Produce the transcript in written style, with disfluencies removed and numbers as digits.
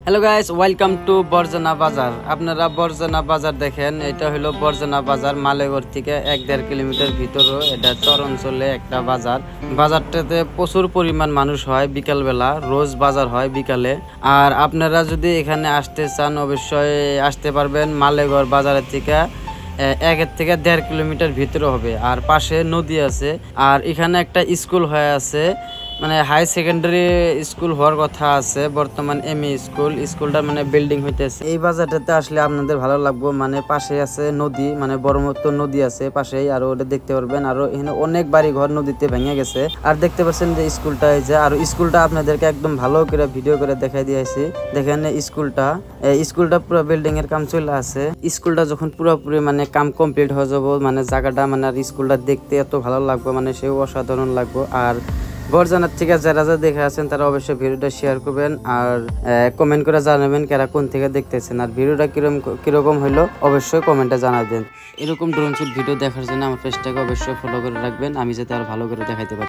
Hello guys, welcome to বরজানা বাজার। আপনারা বরজানা বাজার দেখেন, এটা হলো বরজানা বাজার। মালেগড় থেকে 1-1.5 কিলোমিটার ভিতরও এটা চর অঞ্চলে একটা বাজার। বাজারটাতে প্রচুর পরিমাণ মানুষ হয়, বিকালবেলা রোজ বাজার হয় বিকালে। আর আপনারা যদি এখানে আসতে চান অবশ্যই আসতে পারবেন। মালেগড় বাজারের থেকে 1-1.5 কিলোমিটার ভিতরে হবে। আর পাশে নদী আছে, আর এখানে একটা স্কুল হয়ে আছে, মানে হাই সেকেন্ডারি স্কুল হওয়ার কথা আছে। বর্তমান এমই স্কুলটা মানে বিল্ডিং হইতেছে। এই বাজারটাতে আসলে আপনাদের ভালো লাগবে। মানে পাশে আছে নদী, মানে ব্রহ্মপুত্র নদী আছে পাশেই, আর ওটা দেখতে পারবেন। আর এখানে অনেক বাড়ি ঘর নদীতে ভেঙে গেছে। আর দেখতে পাচ্ছেন যে স্কুলটা হয়েছে, আর স্কুলটা আপনাদেরকে একদম ভালো করে ভিডিও করে দেখাই দিয়েছি। দেখেন স্কুলটা পুরো বিল্ডিং এর কাম চলে আছে। স্কুলটা যখন পুরোপুরি মানে কাম কমপ্লিট হয়ে যাবো, মানে জায়গাটা মানে আর স্কুলটা দেখতে এত ভালো লাগবে, মানে সেও অসাধারণ লাগবে। আর বরজানার থেকে যারা দেখে আছেন তারা অবশ্যই ভিডিওটা শেয়ার করবেন, আর কমেন্ট করে জানাবেন কারা কোন থেকে দেখতেছেন। আর ভিডিওটা কিরকম হলো অবশ্যই কমেন্টে জানাবেন। এরকম ড্রোন শুট ভিডিও দেখার জন্য আমার পেজটাকে অবশ্যই ফলো করে রাখবেন, আমি যাতে আর ভালো করে দেখাইতে পারি।